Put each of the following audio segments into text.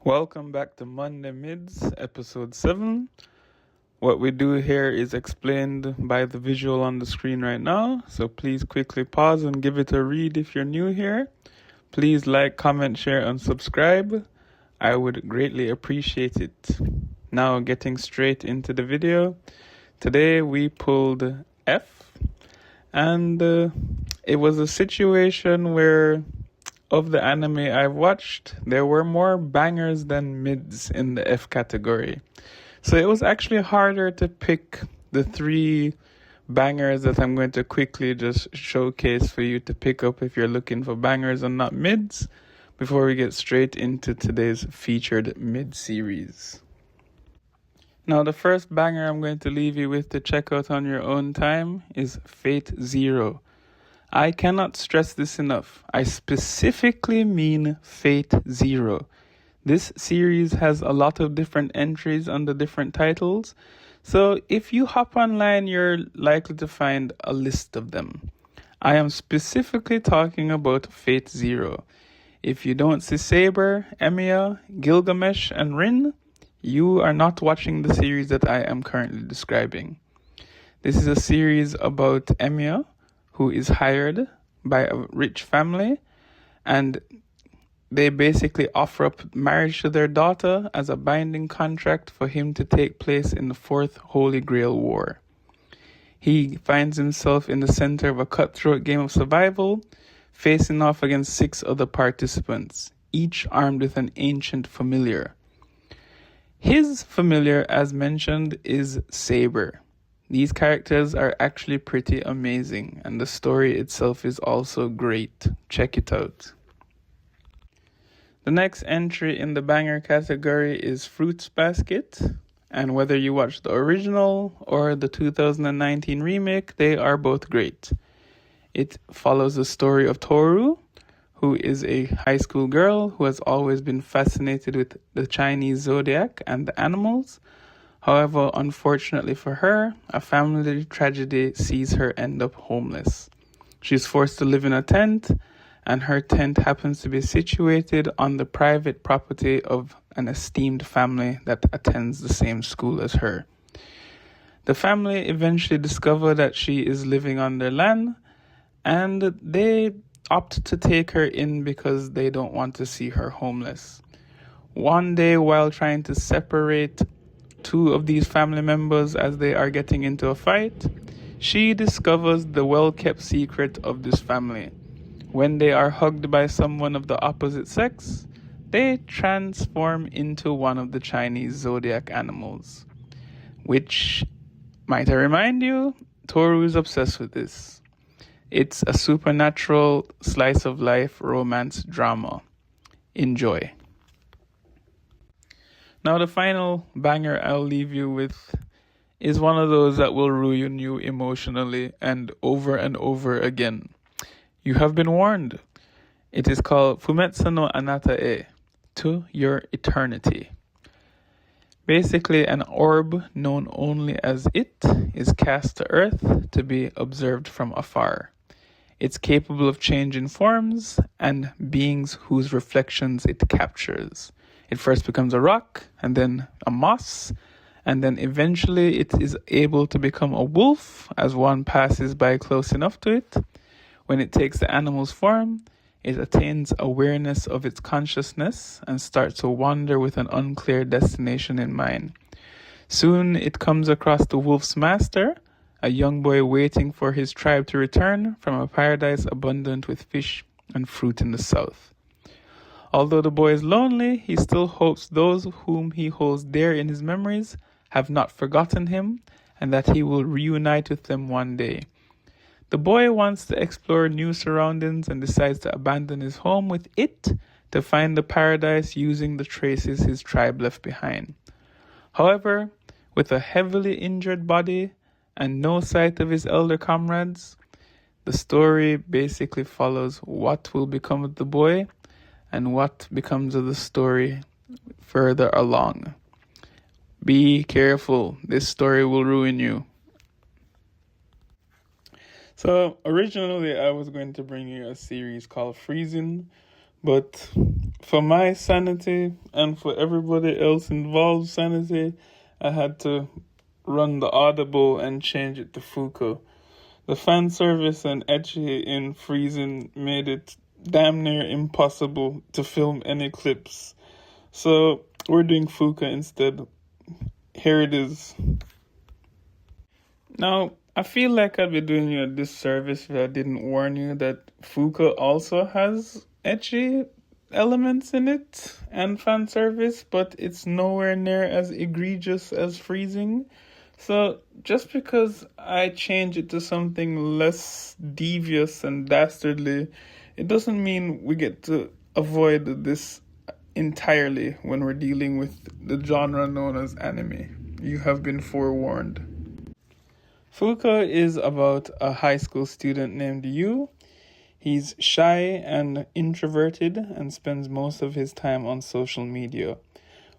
Welcome back to Monday Mids, episode 7. What we do here is explained by the visual on the screen right now, so please quickly pause and give it a read if you're new here. Please like, comment, share, and subscribe. I would greatly appreciate it. Now, getting straight into the video. Today we pulled F, and it was a situation where of the anime I've watched, there were more bangers than mids in the F category. So it was actually harder to pick the 3 bangers that I'm going to quickly just showcase for you to pick up if you're looking for bangers and not mids, before we get straight into today's featured mid series. Now, the first banger I'm going to leave you with to check out on your own time is Fate Zero. I cannot stress this enough. I specifically mean Fate Zero. This series has a lot of different entries under different titles, so if you hop online, you're likely to find a list of them. I am specifically talking about Fate Zero. If you don't see Saber, Emiya, Gilgamesh, and Rin, you are not watching the series that I am currently describing. This is a series about Emiya, who is hired by a rich family, and they basically offer up marriage to their daughter as a binding contract for him to take place in the 4th Holy Grail War. He finds himself in the center of a cutthroat game of survival, facing off against 6 other participants, each armed with an ancient familiar. His familiar, as mentioned, is Saber. These characters are actually pretty amazing, and the story itself is also great. Check it out. The next entry in the banger category is Fruits Basket, and whether you watch the original or the 2019 remake, they are both great. It follows the story of Toru, who is a high school girl who has always been fascinated with the Chinese zodiac and the animals. However, unfortunately for her, a family tragedy sees her end up homeless. She's forced to live in a tent, and her tent happens to be situated on the private property of an esteemed family that attends the same school as her. The family eventually discover that she is living on their land, and they opt to take her in because they don't want to see her homeless. One day, while trying to separate 2 of these family members as they are getting into a fight, she discovers the well-kept secret of this family. When they are hugged by someone of the opposite sex, they transform into one of the Chinese zodiac animals. Which, might I remind you, Toru is obsessed with this. It's a supernatural slice of life romance drama. Enjoy. Now, the final banger I'll leave you with is one of those that will ruin you emotionally and over again. You have been warned. It is called Fumetsu no Anata e, To Your Eternity. Basically, an orb known only as It is cast to Earth to be observed from afar. It's capable of changing forms and beings whose reflections it captures. It first becomes a rock, and then a moss, and then eventually it is able to become a wolf as one passes by close enough to it. When it takes the animal's form, it attains awareness of its consciousness and starts to wander with an unclear destination in mind. Soon it comes across the wolf's master, a young boy waiting for his tribe to return from a paradise abundant with fish and fruit in the south. Although the boy is lonely, he still hopes those whom he holds dear in his memories have not forgotten him and that he will reunite with them one day. The boy wants to explore new surroundings and decides to abandon his home with It to find the paradise using the traces his tribe left behind. However, with a heavily injured body and no sight of his elder comrades, the story basically follows what will become of the boy and what becomes of the story further along. Be careful, this story will ruin you. So, originally I was going to bring you a series called Freezing, But for my sanity and for everybody else involved sanity, I had to run the audible and change it to Fuuka. The fan service and etchy in freezing made it damn near impossible to film any clips. So we're doing Fuuka instead. Here it is. Now, I feel like I'd be doing you a disservice if I didn't warn you that Fuuka also has etchy elements in it and fan service, but it's nowhere near as egregious as freezing. So just because I change it to something less devious and dastardly, it doesn't mean we get to avoid this entirely when we're dealing with the genre known as anime. You have been forewarned. Fuuka is about a high school student named Yu. He's shy and introverted and spends most of his time on social media.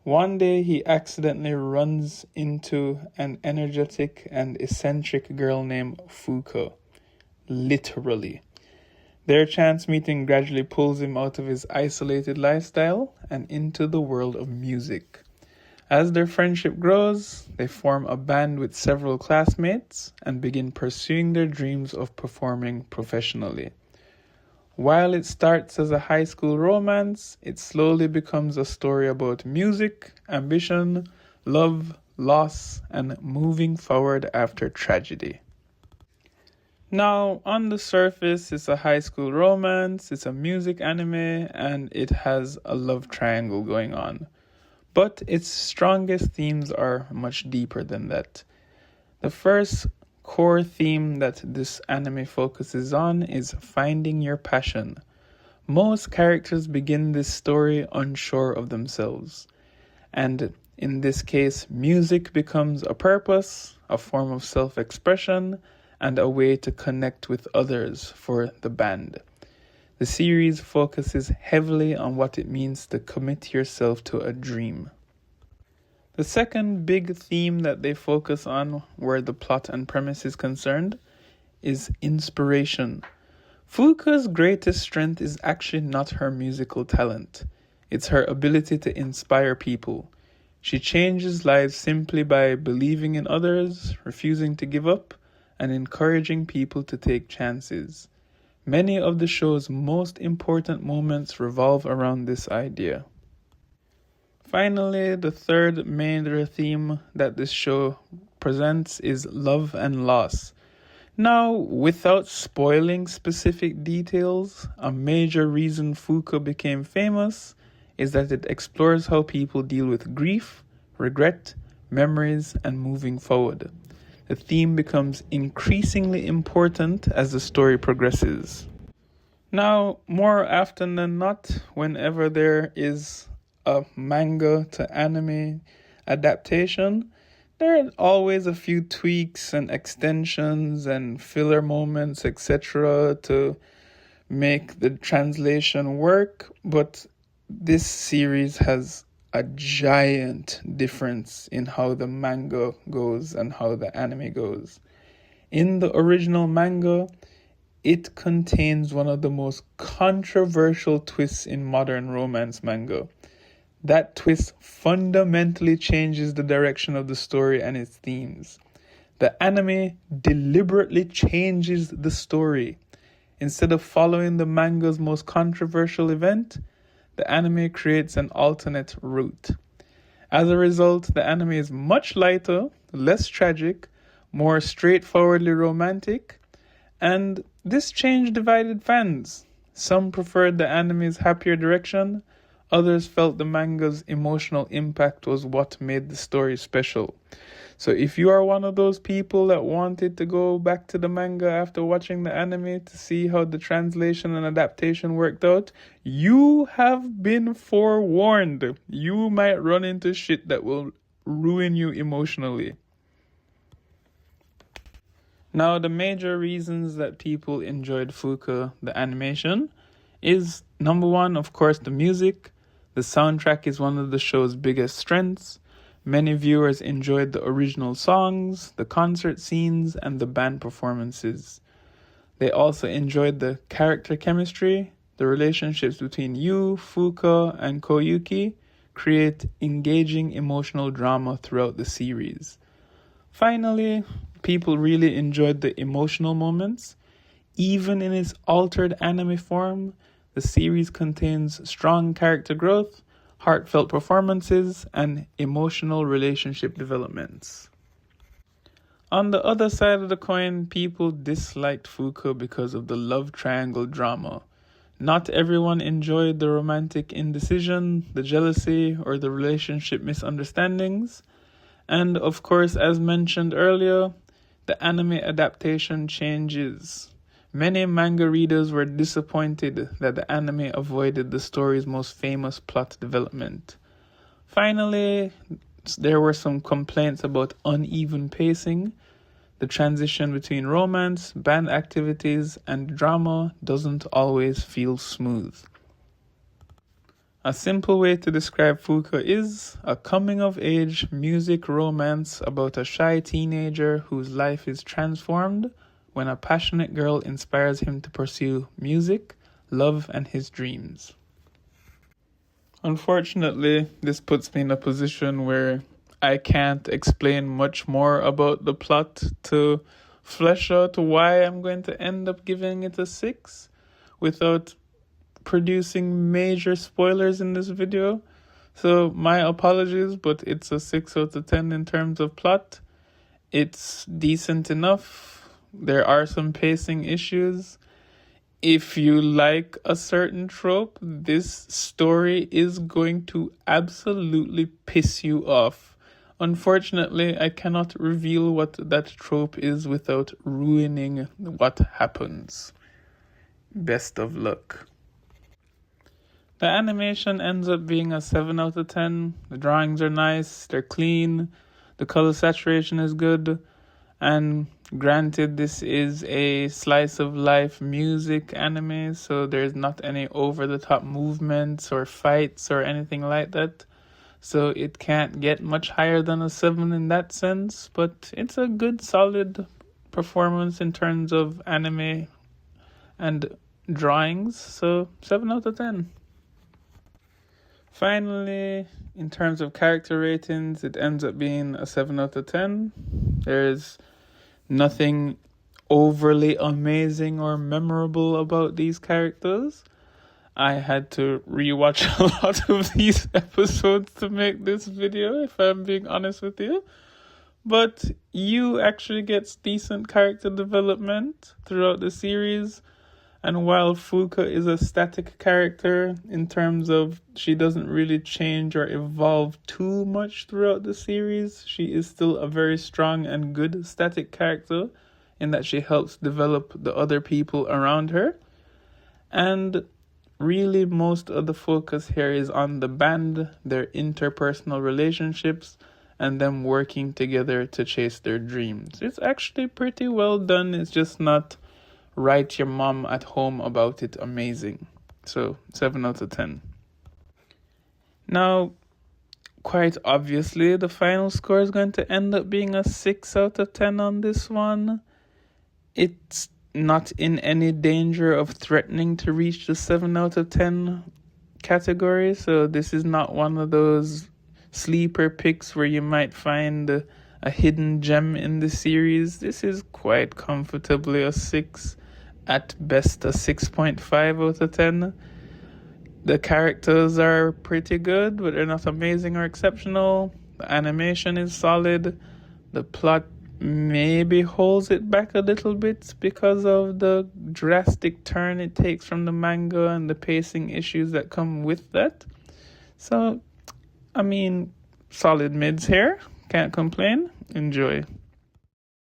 One day he accidentally runs into an energetic and eccentric girl named Fuuka. Literally. Their chance meeting gradually pulls him out of his isolated lifestyle and into the world of music. As their friendship grows, they form a band with several classmates and begin pursuing their dreams of performing professionally. While it starts as a high school romance, it slowly becomes a story about music, ambition, love, loss, and moving forward after tragedy. Now, on the surface, it's a high school romance, it's a music anime, and it has a love triangle going on. But its strongest themes are much deeper than that. The first core theme that this anime focuses on is finding your passion. Most characters begin this story unsure of themselves. And in this case, music becomes a purpose, a form of self-expression, and a way to connect with others for the band. The series focuses heavily on what it means to commit yourself to a dream. The second big theme that they focus on, where the plot and premise is concerned, is inspiration. Fuuka's greatest strength is actually not her musical talent. It's her ability to inspire people. She changes lives simply by believing in others, refusing to give up, and encouraging people to take chances. Many of the show's most important moments revolve around this idea. Finally, the third major theme that this show presents is love and loss. Now, without spoiling specific details, a major reason Fuuka became famous is that it explores how people deal with grief, regret, memories, and moving forward. The theme becomes increasingly important as the story progresses. Now, more often than not, whenever there is a manga to anime adaptation, there are always a few tweaks and extensions and filler moments, etc., to make the translation work, but this series has a giant difference in how the manga goes and how the anime goes. In the original manga, it contains one of the most controversial twists in modern romance manga. That twist fundamentally changes the direction of the story and its themes. The anime deliberately changes the story. Instead of following the manga's most controversial event, the anime creates an alternate route. As a result, the anime is much lighter, less tragic, more straightforwardly romantic, and this change divided fans. Some preferred the anime's happier direction, others felt the manga's emotional impact was what made the story special. So if you are one of those people that wanted to go back to the manga after watching the anime to see how the translation and adaptation worked out, you have been forewarned. You might run into shit that will ruin you emotionally. Now, the major reasons that people enjoyed Fuuka, the animation, is number one, of course, the music. The soundtrack is one of the show's biggest strengths. Many viewers enjoyed the original songs, the concert scenes, and the band performances. They also enjoyed the character chemistry. The relationships between Yu, Fuuka, and Koyuki create engaging emotional drama throughout the series. Finally, people really enjoyed the emotional moments. Even in its altered anime form, the series contains strong character growth, heartfelt performances, and emotional relationship developments. On the other side of the coin, people disliked Fuuka because of the love triangle drama. Not everyone enjoyed the romantic indecision, the jealousy, or the relationship misunderstandings. And of course, as mentioned earlier, the anime adaptation changes. Many manga readers were disappointed that the anime avoided the story's most famous plot development. Finally, there were some complaints about uneven pacing. The transition between romance, band activities, and drama doesn't always feel smooth. A simple way to describe Fuuka is a coming-of-age music romance about a shy teenager whose life is transformed when a passionate girl inspires him to pursue music, love, and his dreams. Unfortunately, this puts me in a position where I can't explain much more about the plot to flesh out why I'm going to end up giving it a 6 without producing major spoilers in this video. So my apologies, but it's a 6 out of 10 in terms of plot. It's decent enough. There are some pacing issues. If you like a certain trope, this story is going to absolutely piss you off. Unfortunately, I cannot reveal what that trope is without ruining what happens. Best of luck. The animation ends up being a 7 out of 10. The drawings are nice, they're clean, the color saturation is good, and granted, this is a slice of life music anime, so there's not any over-the-top movements or fights or anything like that. So it can't get much higher than a 7 in that sense, but it's a good, solid performance in terms of anime and drawings, so 7 out of 10. Finally, in terms of character ratings, it ends up being a 7 out of 10. There's nothing overly amazing or memorable about these characters. I had to rewatch a lot of these episodes to make this video, if I'm being honest with you. But Yu actually gets decent character development throughout the series. And while Fuuka is a static character in terms of she doesn't really change or evolve too much throughout the series, she is still a very strong and good static character in that she helps develop the other people around her. And really most of the focus here is on the band, their interpersonal relationships, and them working together to chase their dreams. It's actually pretty well done. It's just not write your mom at home about it amazing. So 7 out of 10. Now, quite obviously, the final score is going to end up being a 6 out of 10 on this one. It's not in any danger of threatening to reach the 7 out of 10 category. So this is not one of those sleeper picks where you might find a hidden gem in the series. This is quite comfortably a 6. At best, a 6.5 out of 10. The characters are pretty good, but they're not amazing or exceptional. The animation is solid. The plot maybe holds it back a little bit because of the drastic turn it takes from the manga and the pacing issues that come with that. So, I mean, solid mids here. Can't complain. Enjoy.